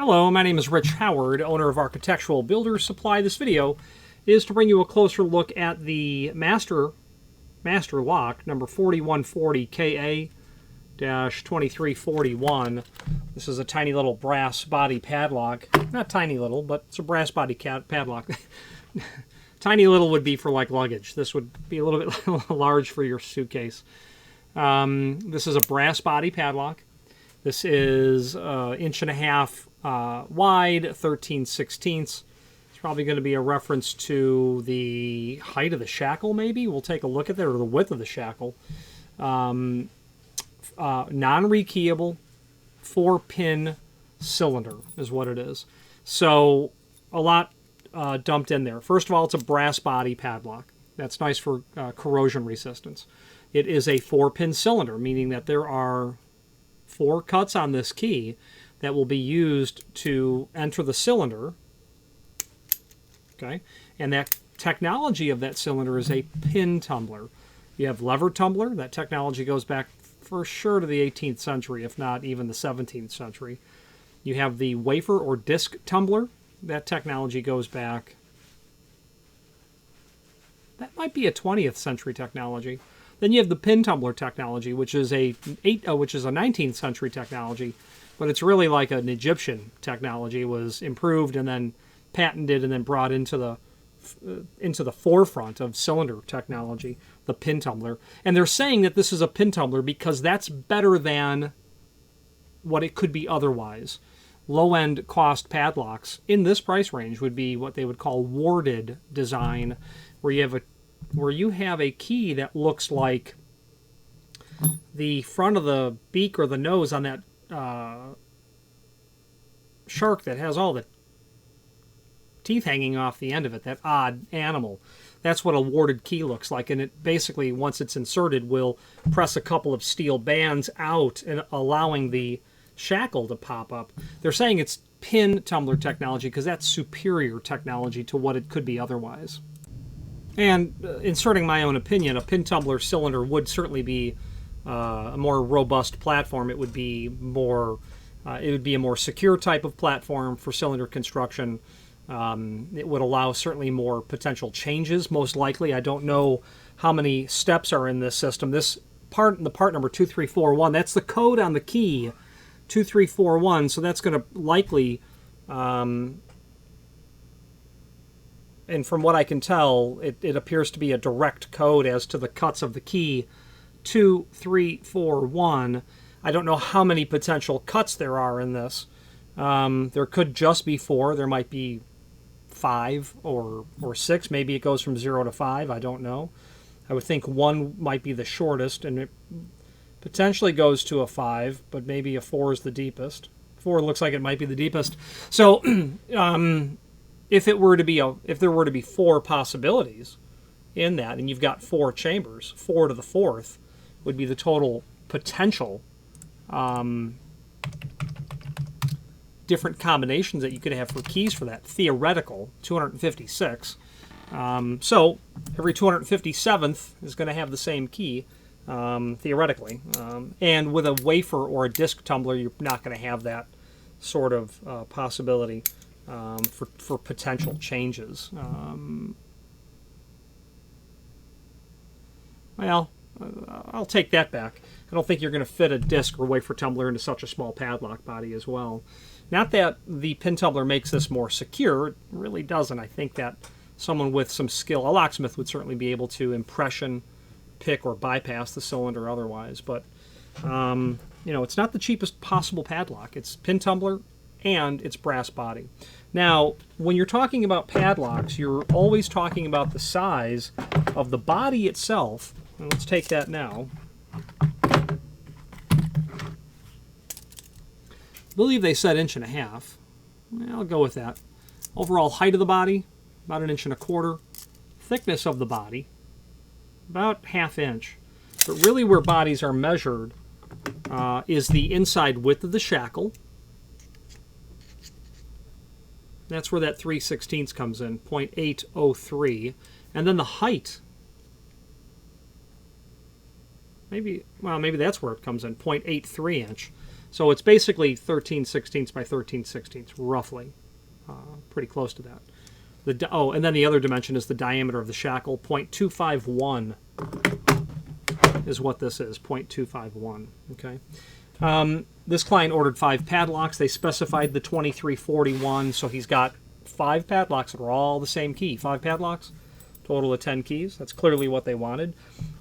Hello, my name is Rich Howard, owner of Architectural Builders Supply. This video is to bring you a closer look at the Master Lock number 4140 KA-2341. This is a tiny little brass body padlock. Not tiny little, but it's a brass body padlock. Tiny little would be for like luggage. This would be a little bit large for your suitcase. This is a brass body padlock. This is 1.5 inch wide, 13/16. It's probably going to be a reference to the height of the shackle, maybe. We'll take a look at that, or the width of the shackle. Non-rekeyable, 4-pin cylinder is what it is. So a lot dumped in there. First of all, it's a brass body padlock. That's nice for corrosion resistance. It is a 4-pin cylinder, meaning that there are 4 cuts on this key that will be used to enter the cylinder. Okay, and that technology of that cylinder is a pin tumbler. You have lever tumbler. That technology goes back for sure to the 18th century, if not even the 17th century. You have the wafer or disc tumbler. That technology goes back. That might be a 20th century technology. Then you have the pin tumbler technology, which is a 19th century technology, but it's really like an Egyptian technology. It was improved and then patented and then brought into the forefront of cylinder technology, the pin tumbler. And they're saying that this is a pin tumbler because that's better than what it could be otherwise. Low-end cost padlocks in this price range would be what they would call warded design, where you have a key that looks like the front of the beak or the nose on that shark that has all the teeth hanging off the end of it, that odd animal. That's what a warded key looks like, and it basically, once it's inserted, will press a couple of steel bands out and allowing the shackle to pop up. They're saying it's pin tumbler technology because that's superior technology to what it could be otherwise. And inserting my own opinion, a pin tumbler cylinder would certainly be a more robust platform. It would be more, a more secure type of platform for cylinder construction. It would allow certainly more potential changes, most likely. I don't know how many steps are in this system. This part, the part number 2341, that's the code on the key, 2341. So that's going to likely, and from what I can tell, it appears to be a direct code as to the cuts of the key, 2341. I don't know how many potential cuts there are in this. There could just be 4. There might be 5 or 6. Maybe it goes from 0 to 5. I don't know. I would think 1 might be the shortest, and it potentially goes to a 5, but maybe a 4 is the deepest. 4 looks like it might be the deepest. So, if there were to be 4 possibilities in that, and you've got 4 chambers, 4 to the 4th would be the total potential different combinations that you could have for keys for that. Theoretical, 256. So every 257th is going to have the same key, theoretically. And with a wafer or a disc tumbler, you're not going to have that sort of possibility. For potential changes. Well, I'll take that back. I don't think you're going to fit a disc or wafer tumbler into such a small padlock body as well. Not that the pin tumbler makes this more secure. It really doesn't. I think that someone with some skill, a locksmith, would certainly be able to impression, pick, or bypass the cylinder otherwise. But, it's not the cheapest possible padlock. It's pin tumbler and it's brass body. Now, when you're talking about padlocks, you're always talking about the size of the body itself. And let's take that now. I believe they said 1.5 inches. I'll go with that. Overall height of the body, about 1.25 inches. Thickness of the body, about 1/2 inch. But really where bodies are measured is the inside width of the shackle. That's where that 3/16 comes in, 0.803. And then the height, maybe that's where it comes in, 0.83 inch. So it's basically 13/16 by 13/16, roughly. Pretty close to that. And then the other dimension is the diameter of the shackle. 0.251 is what this is, 0.251. Okay. This client ordered 5 padlocks. They specified the 2341, so he's got 5 padlocks that are all the same key. 5 padlocks, total of 10 keys. That's clearly what they wanted.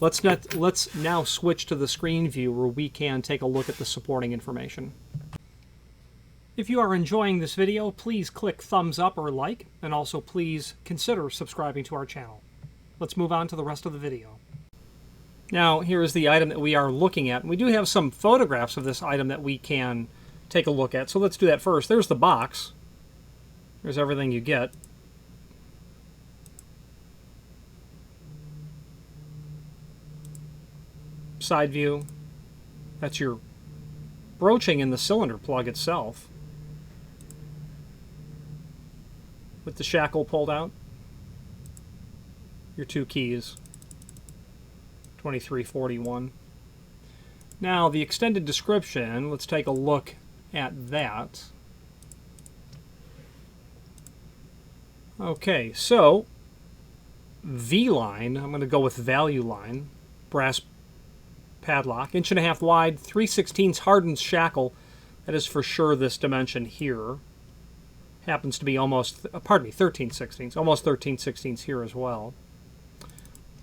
Let's now switch to the screen view where we can take a look at the supporting information. If you are enjoying this video, please click thumbs up or like, and also please consider subscribing to our channel. Let's move on to the rest of the video. Now, here is the item that we are looking at. We do have some photographs of this item that we can take a look at, so let's do that first. There's the box. There's everything you get. Side view. That's your broaching in the cylinder plug itself, with the shackle pulled out. Your 2 keys. 2341. Now, the extended description, let's take a look at that. Okay, so V Line, I'm going to go with value line, brass padlock, 1.5 wide, 3/16 hardened shackle. That is for sure this dimension here. Happens to be almost, 13/16, almost 13/16 here as well.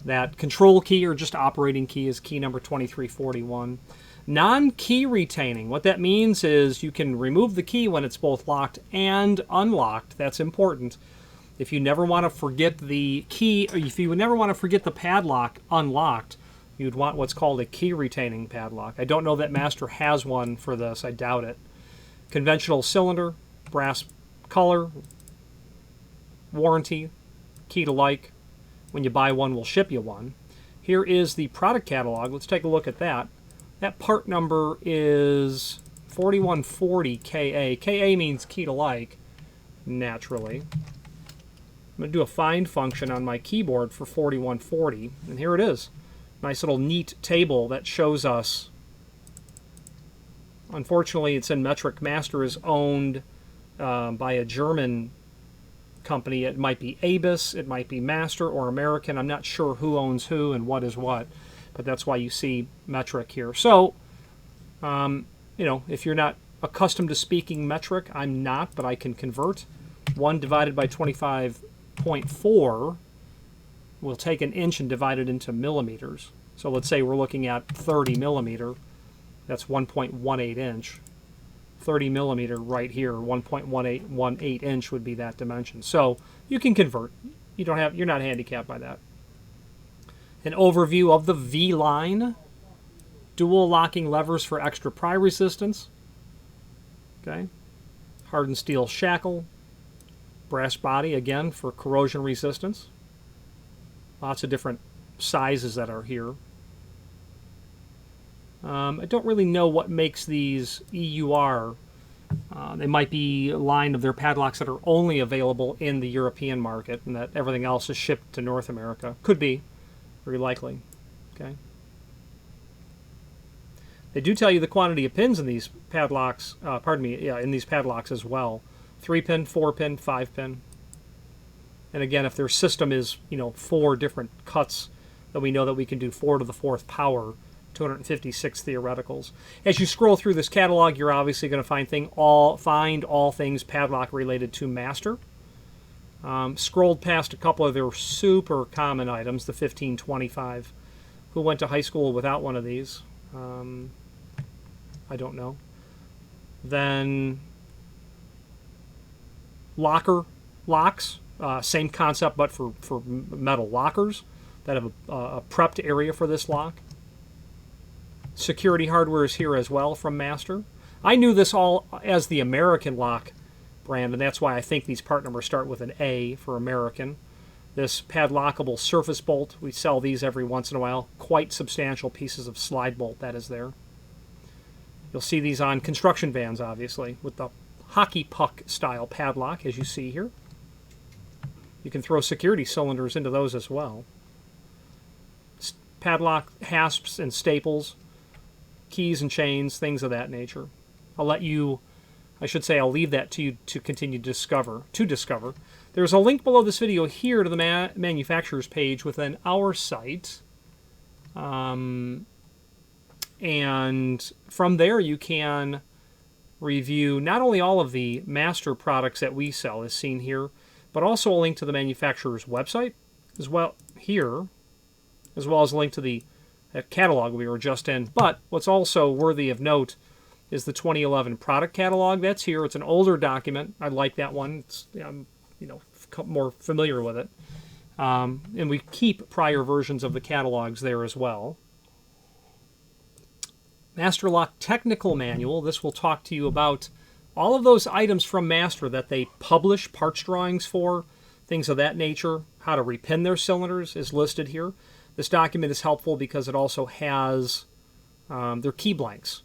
That control key or just operating key is key number 2341. Non-key retaining. What that means is you can remove the key when it's both locked and unlocked. That's important. If you never want to forget the key, or if you never want to forget the padlock unlocked, you'd want what's called a key retaining padlock. I don't know that Master has one for this. I doubt it. Conventional cylinder, brass color, warranty, key to like. When you buy one, we'll ship you one. Here is the product catalog. Let's take a look at that. That part number is 4140 KA. KA means key to like, naturally. I'm going to do a find function on my keyboard for 4140, and here it is. Nice little neat table that shows us. Unfortunately, it's in metric. Master is owned by a German company. It might be Abus, it might be Master or American. I'm not sure who owns who and what is what, but that's why you see metric here. So, you know, if you're not accustomed to speaking metric, I'm not, but I can convert. 1 divided by 25.4 will take an inch and divide it into millimeters. So let's say we're looking at 30 millimeter. That's 1.18 inch. 30 millimeter right here, 1.18 inch would be that dimension. So you can convert. You're not handicapped by that. An overview of the V line. Dual locking levers for extra pry resistance. Okay. Hardened steel shackle. Brass body, again, for corrosion resistance. Lots of different sizes that are here. I don't really know what makes these EUR. They might be a line of their padlocks that are only available in the European market and that everything else is shipped to North America. Could be. Very likely. Okay. They do tell you the quantity of pins in these padlocks, in these padlocks as well. 3-pin, 4-pin, 5-pin. And again, if their system is, 4 different cuts, then we know that we can do 4 to the 4th power, 256 theoreticals. As you scroll through this catalog, you're obviously going to find all things padlock related to Master. Scrolled past a couple of their super common items, the 1525. Who went to high school without one of these? I don't know. Then locks, same concept, but for metal lockers that have a prepped area for this lock. Security hardware is here as well from Master. I knew this all as the American lock brand, and that's why I think these part numbers start with an A for American. This padlockable surface bolt, we sell these every once in a while. Quite substantial pieces of slide bolt that is there. You'll see these on construction vans, obviously, with the hockey puck style padlock, as you see here. You can throw security cylinders into those as well. Padlock hasps and staples, keys and chains, things of that nature. I'll let you, I should say, I'll leave that to you to continue to discover. There's a link below this video here to the manufacturer's page within our site. And from there you can review not only all of the master products that we sell as seen here, but also a link to the manufacturer's website as well here, as well as a link to the catalog we were just in. But what's also worthy of note is the 2011 product catalog. That's here. It's an older document. I like that one. It's, more familiar with it. And we keep prior versions of the catalogs there as well. Master Lock Technical Manual. This will talk to you about all of those items from Master that they publish parts drawings for, things of that nature. How to repin their cylinders is listed here. This document is helpful because it also has their key blanks.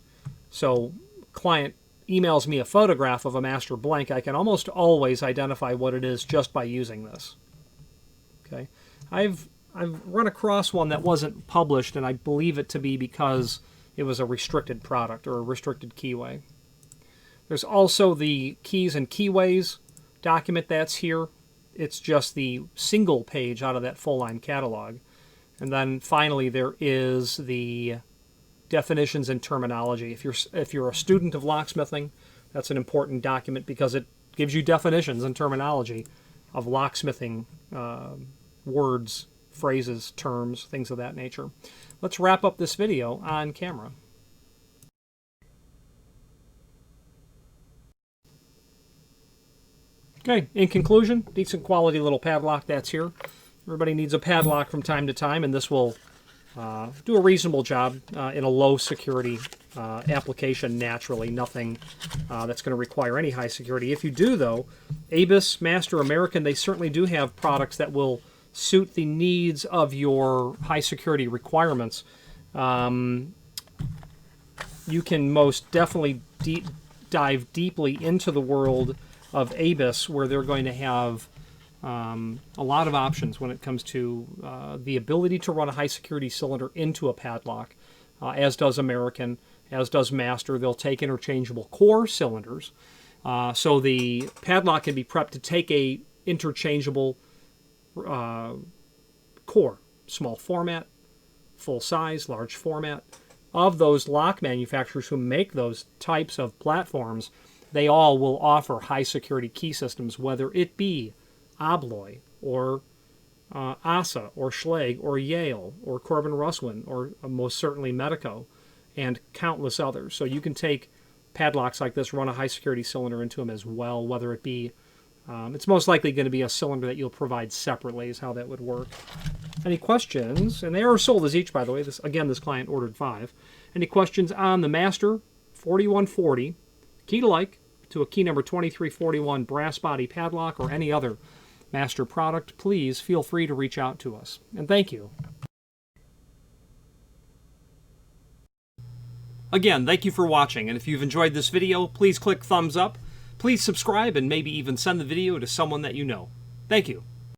So client emails me a photograph of a Master blank, I can almost always identify what it is just by using this. Okay, I've run across one that wasn't published, and I believe it to be because it was a restricted product or a restricted keyway. There's also the keys and keyways document that's here. It's just the single page out of that full line catalog. And then finally there is the definitions and terminology. If you're a student of locksmithing, that's an important document because it gives you definitions and terminology of locksmithing words, phrases, terms, things of that nature. Let's wrap up this video on camera. Okay, in conclusion, decent quality little padlock that's here. Everybody needs a padlock from time to time, and this will do a reasonable job in a low security application naturally. Nothing that's going to require any high security. If you do, though, Abus, Master, American, they certainly do have products that will suit the needs of your high security requirements. You can most definitely dive deeply into the world of Abus, where they're going to have a lot of options when it comes to the ability to run a high security cylinder into a padlock, as does American, as does Master. They'll take interchangeable core cylinders. So the padlock can be prepped to take a interchangeable core, small format, full size, large format. Of those lock manufacturers who make those types of platforms, they all will offer high security key systems, whether it be Abloy or ASA or Schlage or Yale or Corbin Russwin or most certainly Medico and countless others. So you can take padlocks like this, run a high security cylinder into them as well, whether it be it's most likely going to be a cylinder that you'll provide separately is how that would work. Any questions? And they are sold as each, by the way. This client ordered 5. Any questions on the Master 4140 key to like to a key number 2341 brass body padlock or any other Master product, please feel free to reach out to us. And thank you. Again, thank you for watching, and if you've enjoyed this video, please click thumbs up. Please subscribe and maybe even send the video to someone that you know. Thank you.